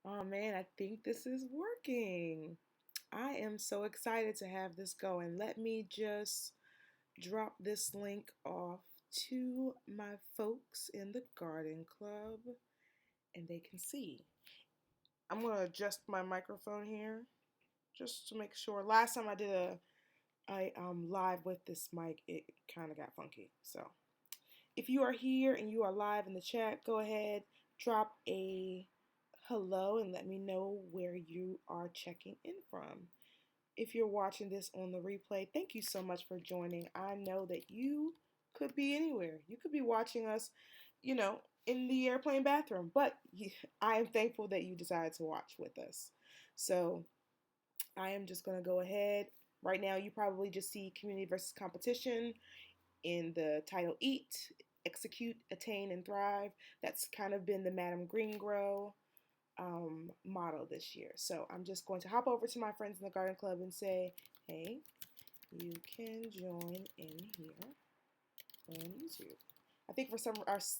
Oh man, I think this is working. I am so excited to have this going. Let me just drop this link off to my folks in the garden club and they can see. I'm going to adjust my microphone here just to make sure. Last time I did a live with this mic, it kind of got funky. So, if you are here and you are live in the chat, go ahead, drop a hello and let me know where you are checking in from. If you're watching this on the replay, thank you so much for joining. I know that you could be anywhere. You could be watching us, in the airplane bathroom, but I am thankful that you decided to watch with us. So I am just going to go ahead. Right now, you probably just see community versus competition in the title Eat, Execute, Attain, and Thrive. That's kind of been the Madam Green Grow motto this year. So I'm just going to hop over to my friends in the Garden Club and say, hey, you can join in here on YouTube. I think for some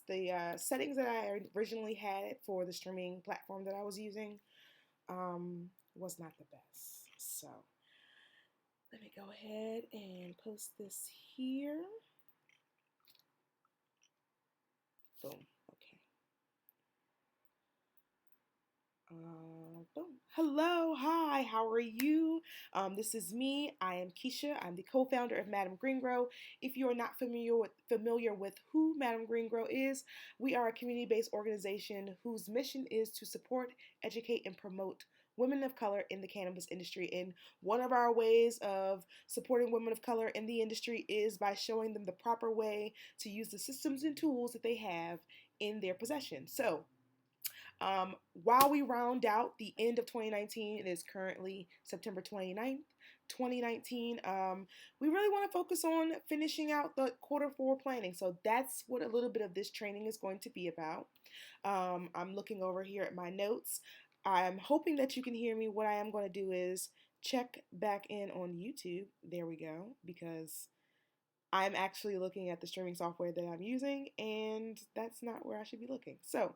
the settings that I originally had for the streaming platform that I was using was not the best. So let me go ahead and post this here. Boom. Okay. Boom. Hello, hi, how are you? This is me. I am Keisha. I'm the co-founder of Madam Green Grow. If you are not familiar with who Madam Green Grow is, we are a community-based organization whose mission is to support, educate, and promote women of color in the cannabis industry. And one of our ways of supporting women of color in the industry is by showing them the proper way to use the systems and tools that they have in their possession. So, while we round out the end of 2019, it is currently September 29th, 2019. We really want to focus on finishing out the quarter 4 planning. So that's what a little bit of this training is going to be about. I'm looking over here at my notes. I'm hoping that you can hear me. What I am going to do is check back in on YouTube. There we go, because I'm actually looking at the streaming software that I'm using, and that's not where I should be looking. So,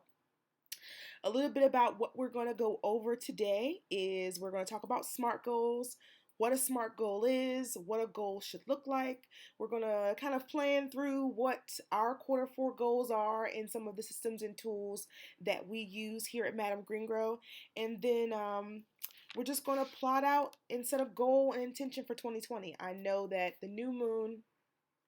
a little bit about what we're going to go over today is we're going to talk about SMART goals, what a SMART goal is, what a goal should look like. We're going to kind of plan through what our quarter 4 goals are and some of the systems and tools that we use here at Madam Green Grow. And then we're just going to plot out and set a goal and intention for 2020. I know that the new moon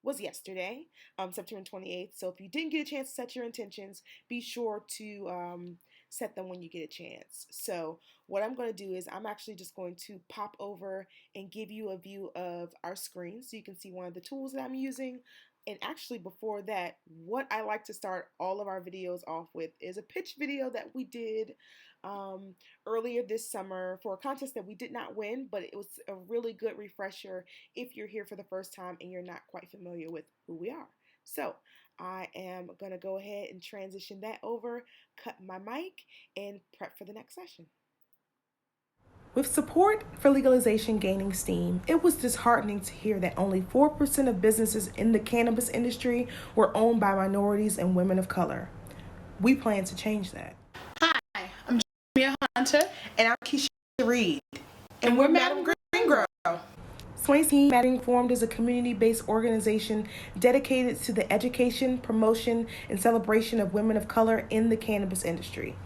was yesterday, September 28th. So if you didn't get a chance to set your intentions, be sure to set them when you get a chance. So what I'm going to do is I'm actually just going to pop over and give you a view of our screen so you can see one of the tools that I'm using. And actually, before that, what I like to start all of our videos off with is a pitch video that we did um, earlier this summer for a contest that we did not win, but it was a really good refresher if you're here for the first time and you're not quite familiar with who we are. So I am going to go ahead and transition that over, cut my mic, and prep for the next session. With support for legalization gaining steam, it was disheartening to hear that only 4% of businesses in the cannabis industry were owned by minorities and women of color. We plan to change that. Hi, I'm Jamia Hunter. And I'm Keisha Reed. And we're Madam Green Grow. Swain Mattering formed as a community-based organization dedicated to the education, promotion, and celebration of women of color in the cannabis industry.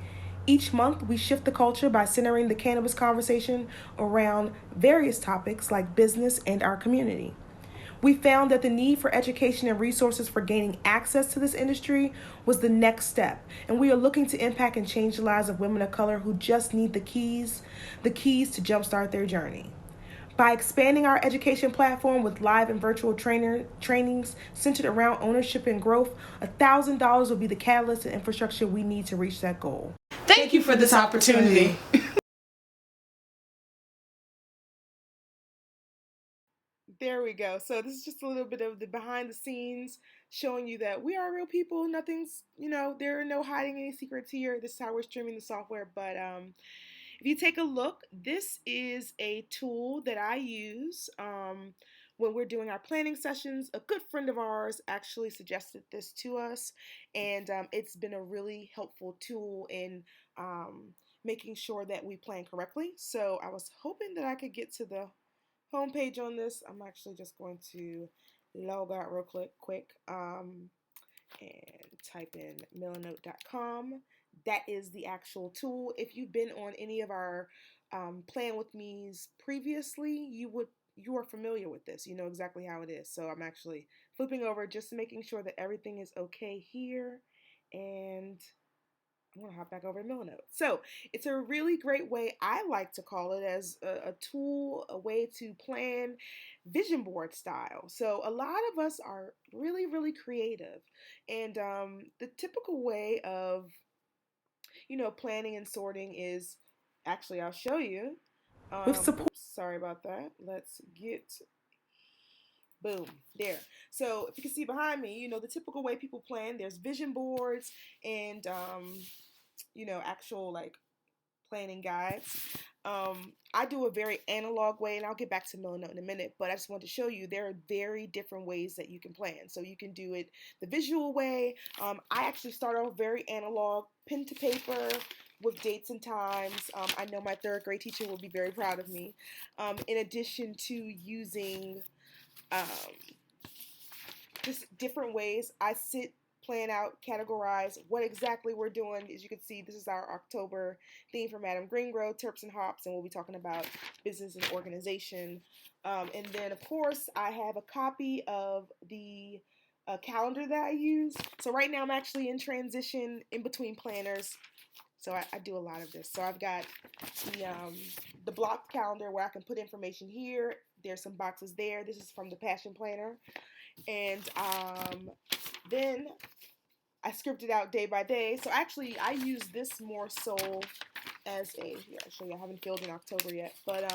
Each month, we shift the culture by centering the cannabis conversation around various topics like business and our community. We found that the need for education and resources for gaining access to this industry was the next step, and we are looking to impact and change the lives of women of color who just need the keys to jumpstart their journey. By expanding our education platform with live and virtual trainings centered around ownership and growth, $1,000 will be the catalyst and infrastructure we need to reach that goal. Thank you for this opportunity. There we go. So this is just a little bit of the behind the scenes showing you that we are real people. Nothing's, there are no hiding any secrets here. This is how we're streaming the software. But if you take a look, this is a tool that I use when we're doing our planning sessions. A good friend of ours actually suggested this to us, and it's been a really helpful tool in making sure that we plan correctly. So I was hoping that I could get to the homepage on this. I'm actually just going to log out real quick and type in milanote.com. That is the actual tool. If you've been on any of our Plan With Me's previously, you are familiar with this. You know exactly how it is. So I'm actually flipping over, just making sure that everything is okay here. And I'm going to hop back over to Milanote. So it's a really great way, I like to call it, as a tool, a way to plan vision board style. So a lot of us are really, really creative. And the typical way of, planning and sorting is, actually, I'll show you. With support. Oops, sorry about that. Let's get, boom, there. So if you can see behind me, the typical way people plan, there's vision boards and, actual like planning guides. I do a very analog way, and I'll get back to Milanote in a minute, but I just want to show you there are very different ways that you can plan. So you can do it the visual way. I actually start off very analog, pen to paper, with dates and times. I know my third grade teacher will be very proud of me. In addition to using um, just different ways, I plan out, categorize what exactly we're doing. As you can see, this is our October theme for Madam Greengrow, Terps and Hops, and we'll be talking about business and organization. And then, of course, I have a copy of the calendar that I use. So right now I'm actually in transition in between planners. So I do a lot of this. So I've got the block calendar where I can put information here. There's some boxes there. This is from the Passion Planner. And then I scripted out day by day. So actually, I use this more so as here, I'll show you. I haven't filled in October yet. But,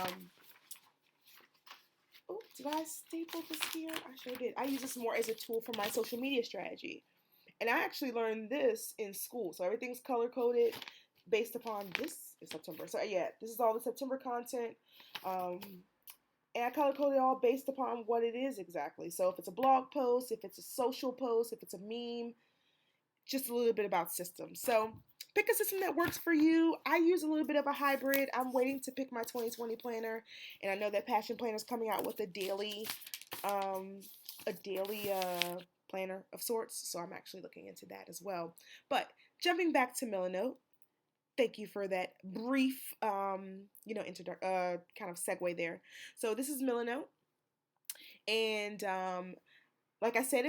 oh, did I staple this here? I sure did. I use this more as a tool for my social media strategy. And I actually learned this in school. So everything's color coded based upon this is September. So yeah, this is all the September content. And I color code it all based upon what it is exactly. So if it's a blog post, if it's a social post, if it's a meme, just a little bit about systems. So pick a system that works for you. I use a little bit of a hybrid. I'm waiting to pick my 2020 planner, and I know that Passion Planner is coming out with a daily planner of sorts. So I'm actually looking into that as well. But jumping back to Milanote, thank you for that brief, kind of segue there. So this is Milanote, and like I said,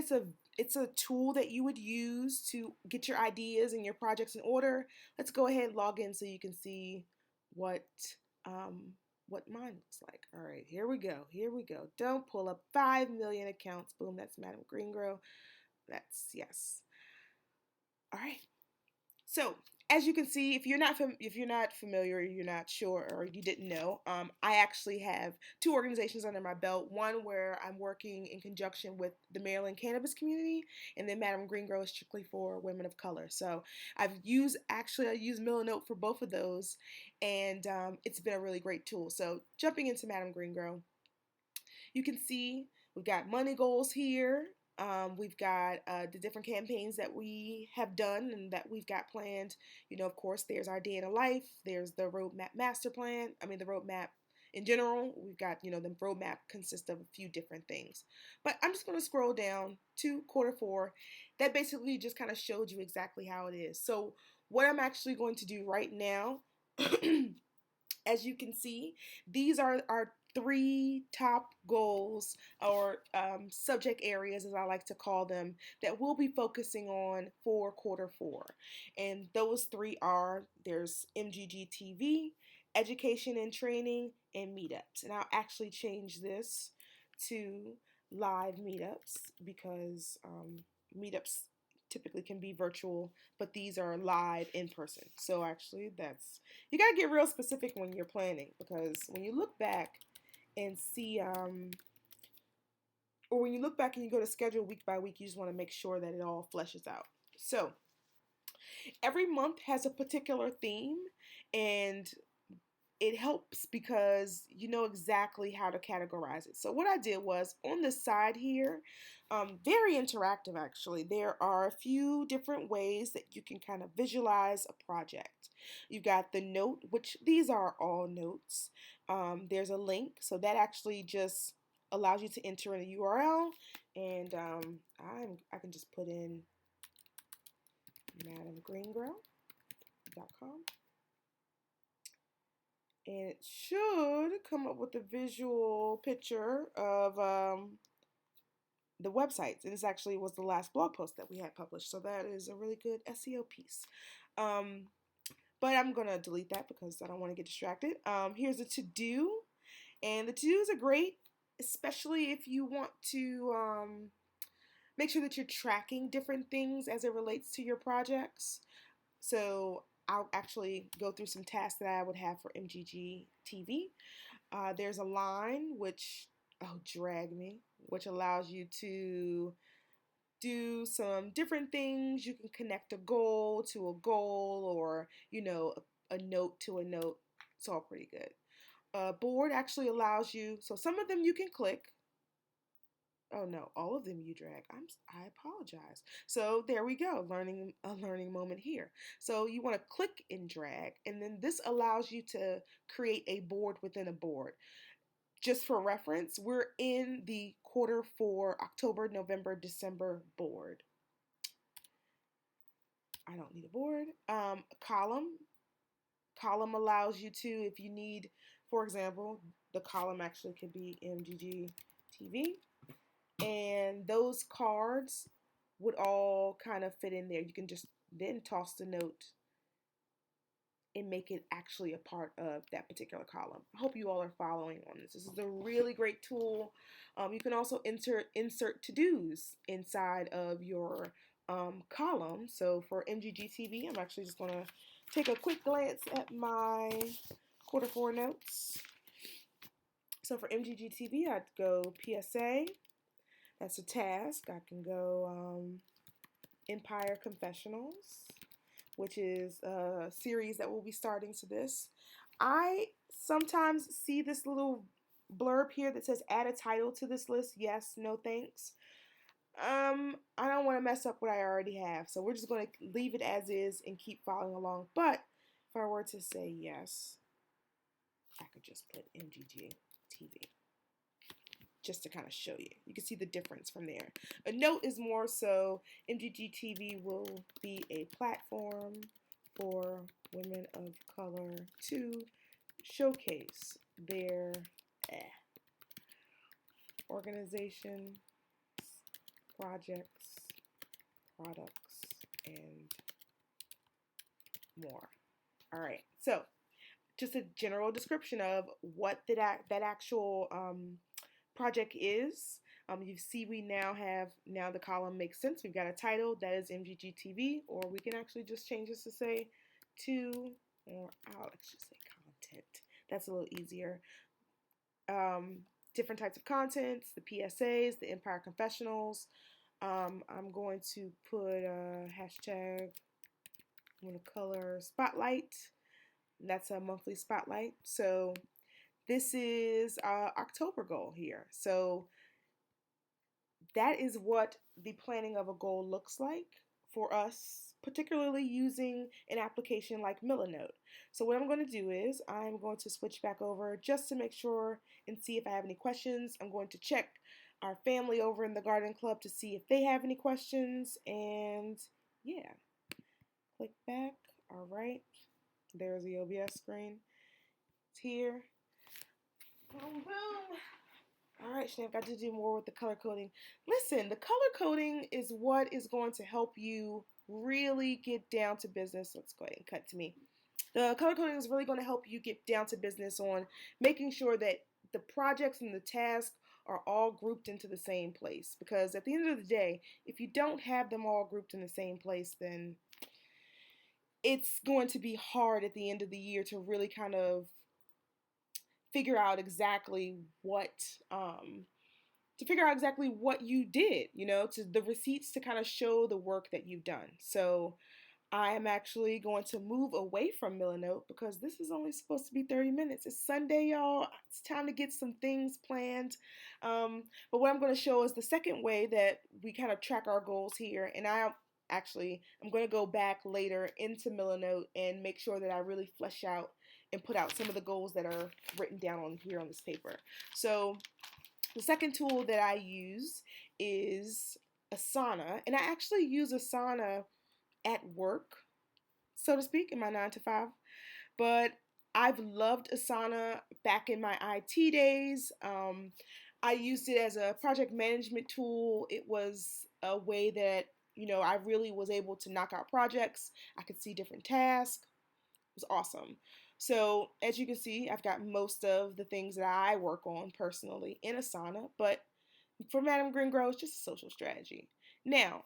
it's a tool that you would use to get your ideas and your projects in order. Let's go ahead and log in so you can see what mine looks like. All right, here we go. Here we go. Don't pull up 5 million accounts. Boom, that's Madam Greengrow. That's yes. All right. So as you can see, if you're not familiar, you're not sure, or you didn't know, I actually have two organizations under my belt. One where I'm working in conjunction with the Maryland cannabis community, and then Madam Greengrow is strictly for women of color. So I use Milanote for both of those, and it's been a really great tool. So jumping into Madam Greengrow, you can see we've got money goals here. We've got the different campaigns that we have done and that we've got planned. Of course, there's our day in a life. There's the roadmap master plan. The roadmap in general. We've got, the roadmap consists of a few different things. But I'm just going to scroll down to quarter four. That basically just kind of showed you exactly how it is. So what I'm actually going to do right now, as you can see, these are our three top goals, or subject areas, as I like to call them, that we'll be focusing on for quarter four. And those three are, there's MGG TV, education and training, and meetups. And I'll actually change this to live meetups because meetups typically can be virtual, but these are live in person. So actually you gotta get real specific when you're planning, because when you look back and see, or when you look back and you go to schedule week by week, you just want to make sure that it all fleshes out. So every month has a particular theme, and it helps because you know exactly how to categorize it. So what I did was, on the side here, Very interactive, actually. There are a few different ways that you can kind of visualize a project. You've got the note, which these are all notes. There's a link, so that actually just allows you to enter in a URL, and I can just put in madamgreengrow.com, and it should come up with a visual picture of the websites. And this actually was the last blog post that we had published, so that is a really good SEO piece. But I'm gonna delete that because I don't want to get distracted. Here's a to-do, and the to-dos are great, especially if you want to make sure that you're tracking different things as it relates to your projects. So I'll actually go through some tasks that I would have for MGG TV. There's a line which, oh, drag me, which allows you to do some different things. You can connect a goal to a goal, or, a note to a note. It's all pretty good. Board actually allows you, so some of them you can click. Oh no, all of them you drag. I apologize. So there we go, a learning moment here. So you want to click and drag, and then this allows you to create a board within a board. Just for reference, we're in the Q4 October, November, December board. I don't need a board. Column allows you to, if you need, for example, the column actually could be MGG TV, and those cards would all kind of fit in there. You can just then toss the note and make it actually a part of that particular column. I hope you all are following on this. This is a really great tool. You can also insert to-dos inside of your column. So for MGG TV, I'm actually just going to take a quick glance at my Q4 notes. So for MGG TV, I'd go PSA. That's a task. I can go Empire Confessionals, which is a series that will be starting to this. I sometimes see this little blurb here that says add a title to this list. Yes, no thanks. I don't want to mess up what I already have, so we're just going to leave it as is and keep following along. But if I were to say yes, I could just put MGG TV just to kind of show you. You can see the difference from there. A note is more so MGG TV will be a platform for women of color to showcase their organizations, projects, products, and more. All right, so just a general description of what that actual project is. You see we now the column makes sense. We've got a title that is MGG TV, or we can actually just change this to say let's just say content. That's a little easier. Different types of contents, the PSAs, the Empire Confessionals. I'm going to put a hashtag, I'm going to color spotlight. That's a monthly spotlight. So this is our October goal here. So that is what the planning of a goal looks like for us, particularly using an application like Milanote. So what I'm going to do is I'm going to switch back over just to make sure and see if I have any questions. I'm going to check our family over in the Garden Club to see if they have any questions. And yeah, click back. All right, there's the OBS screen. It's here. Boom, boom. All right, Shannon, I've got to do more with the color coding. Listen, the color coding is what is going to help you really get down to business. Let's go ahead and cut to me. The color coding is really going to help you get down to business on making sure that the projects and the tasks are all grouped into the same place. Because at the end of the day, if you don't have them all grouped in the same place, then it's going to be hard at the end of the year to really kind of figure out exactly what you did, to the receipts to kind of show the work that you've done. So I am actually going to move away from Millinote because this is only supposed to be 30 minutes. It's Sunday, y'all. It's time to get some things planned. But what I'm going to show is the second way that we kind of track our goals here. And I'm going to go back later into Millinote and make sure that I really flesh out and put out some of the goals that are written down on here on this paper. So the second tool that I use is Asana. And I actually use Asana at work, so to speak, in my 9 to 5. But I've loved Asana back in my IT days. I used it as a project management tool. It was a way that, I really was able to knock out projects. I could see different tasks. It was awesome. So, as you can see, I've got most of the things that I work on personally in Asana, but for Madam Green Grow, it's just a social strategy. Now,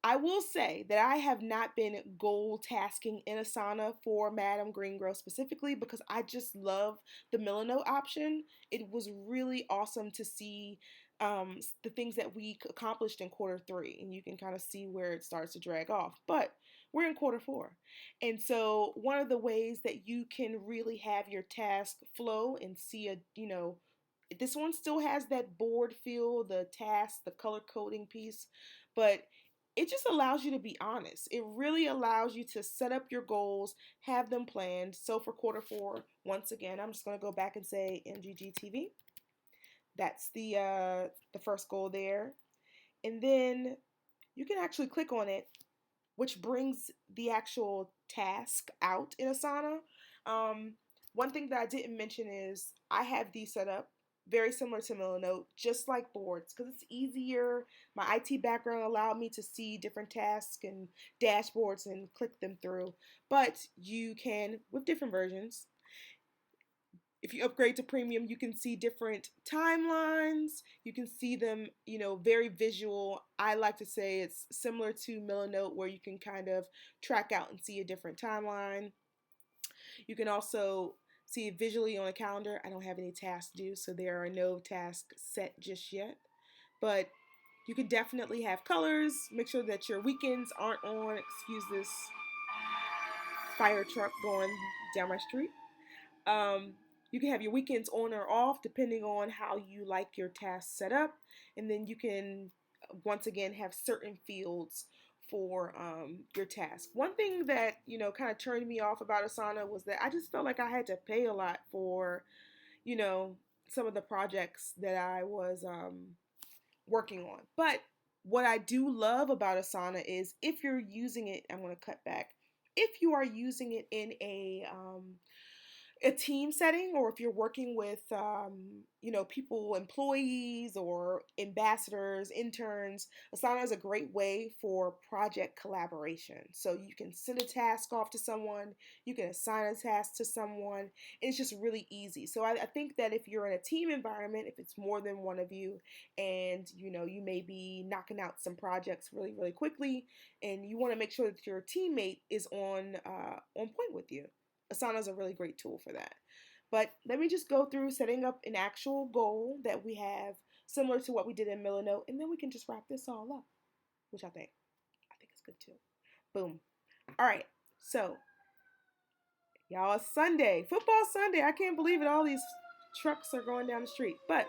I will say that I have not been goal tasking in Asana for Madam Green Grow specifically because I just love the Milano option. It was really awesome to see the things that we accomplished in quarter 3, and you can kind of see where it starts to drag off. But we're in quarter 4. And so one of the ways that you can really have your task flow and see this one still has that board feel, the task, the color coding piece, but it just allows you to be honest. It really allows you to set up your goals, have them planned. So for quarter 4, once again, I'm just going to go back and say MGG TV. That's the first goal there. And then you can actually click on it, which brings the actual task out in Asana. One thing that I didn't mention is I have these set up very similar to Milanote, just like boards, because it's easier. My IT background allowed me to see different tasks and dashboards and click them through. But you can, with different versions, if you upgrade to premium, you can see different timelines. You can see them, very visual. I like to say it's similar to Milanote, where you can kind of track out and see a different timeline. You can also see it visually on a calendar. I don't have any tasks due, so there are no tasks set just yet. But you can definitely have colors. Make sure that your weekends aren't on. Excuse this fire truck going down my street. You can have your weekends on or off depending on how you like your tasks set up. And then you can, once again, have certain fields for your task. One thing that, kind of turned me off about Asana was that I just felt like I had to pay a lot for, you know, some of the projects that I was working on. But what I do love about Asana is if you're using it, I'm going to cut back. If you are using it in a team setting, or if you're working with people, employees or ambassadors, interns, Asana is a great way for project collaboration. So you can send a task off to someone, you can assign a task to someone. It's just really easy. So I think that if you're in a team environment, if it's more than one of you, and you may be knocking out some projects really really quickly, and you want to make sure that your teammate is on point with you, Asana is a really great tool for that. But let me just go through setting up an actual goal that we have similar to what we did in Milanote, and then we can just wrap this all up, which I think is good too. Boom. All right. So, y'all, it's Sunday, football Sunday. I can't believe it. All these trucks are going down the street. But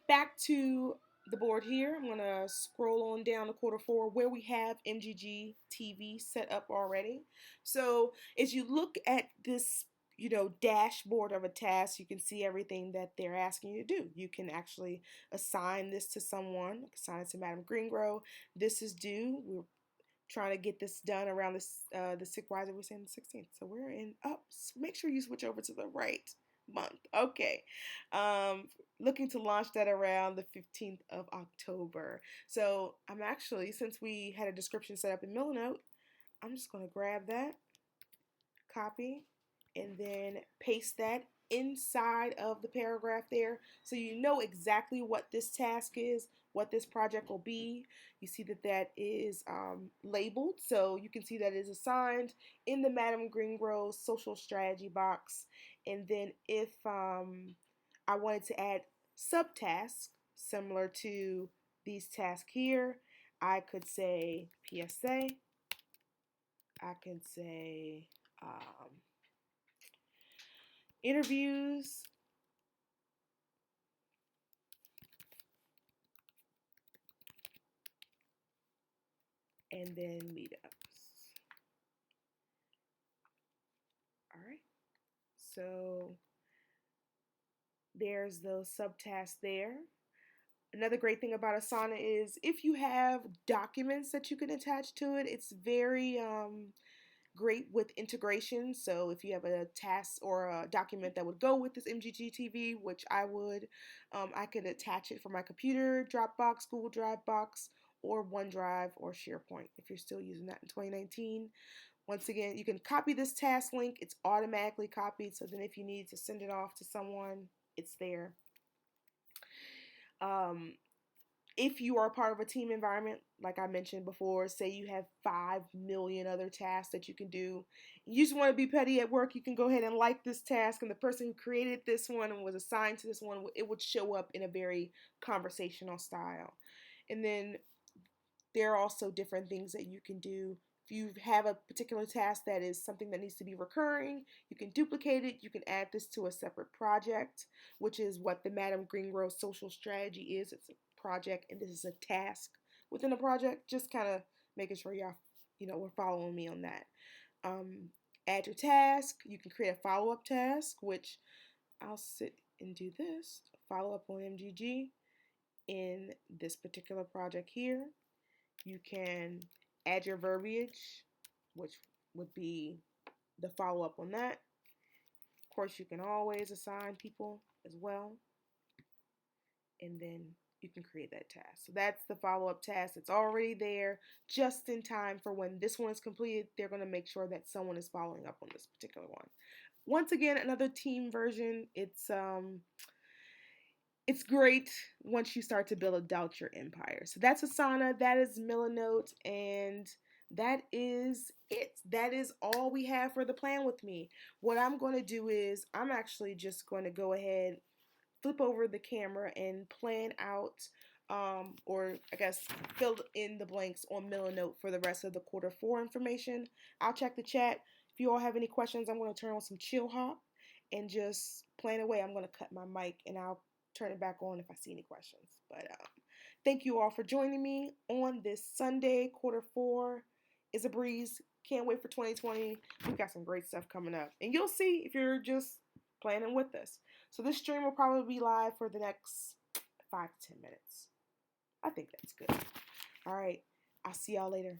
back to the board here. I'm going to scroll on down to quarter 4 where we have MGG TV set up already. So as you look at this, dashboard of a task, you can see everything that they're asking you to do. You can actually assign this to someone, assign it to Madam Greengrow. This is due. We're trying to get this done around the sick riser. We're saying the 16th. So we're in up. Make sure you switch over to the right month. Okay. Looking to launch that around the 15th of October. So I'm actually, since we had a description set up in Milanote, I'm just going to grab that, copy, and then paste that inside of the paragraph there, so you know exactly what this task is, what this project will be. You see that that is labeled, so you can see that it is assigned in the Madam Greengrow social strategy box. And then if I wanted to add subtasks similar to these tasks here, I could say PSA I can say interviews, and then meetups. All right. So there's those subtasks there. Another great thing about Asana is if you have documents that you can attach to it, it's very great with integration. So if you have a task or a document that would go with this MGG TV, which I would, I could attach it from my computer, Dropbox, Google Drive box, or OneDrive or SharePoint if you're still using that in 2019. Once again, you can copy this task link. It's automatically copied. So then if you need to send it off to someone, it's there. If you are part of a team environment, like I mentioned before, say you have 5 million other tasks that you can do, you just want to be petty at work, you can go ahead and like this task, and the person who created this one and was assigned to this one, it would show up in a very conversational style. And then there are also different things that you can do. If you have a particular task that is something that needs to be recurring, you can duplicate it. You can add this to a separate project, which is what the Madam Greengrow social strategy is. It's a project, and this is a task within a project. Just kind of making sure y'all, we're following me on that. Add your task. You can create a follow-up task, which I'll sit and do this. Follow up on MGG in this particular project here. You can add your verbiage, which would be the follow up on that. Of course, you can always assign people as well. And then you can create that task. So that's the follow up task. It's already there just in time for when this one is completed. They're going to make sure that someone is following up on this particular one. Once again, another team version. It's great once you start to build out your empire. So that's Asana, that is Milanote, and that is it. That is all we have for the plan with me. What I'm going to do is I'm actually just going to go ahead, flip over the camera, and plan out, or I guess fill in the blanks on Milanote for the rest of the quarter 4 information. I'll check the chat. If you all have any questions, I'm going to turn on some chill hop and just plan away. I'm going to cut my mic and I'll turn it back on if I see any questions. But thank you all for joining me on this Sunday. Quarter 4 is a breeze. Can't wait for 2020. We've got some great stuff coming up. And you'll see if you're just planning with us. So this stream will probably be live for the next 5 to 10 minutes. I think that's good. All right. I'll see y'all later.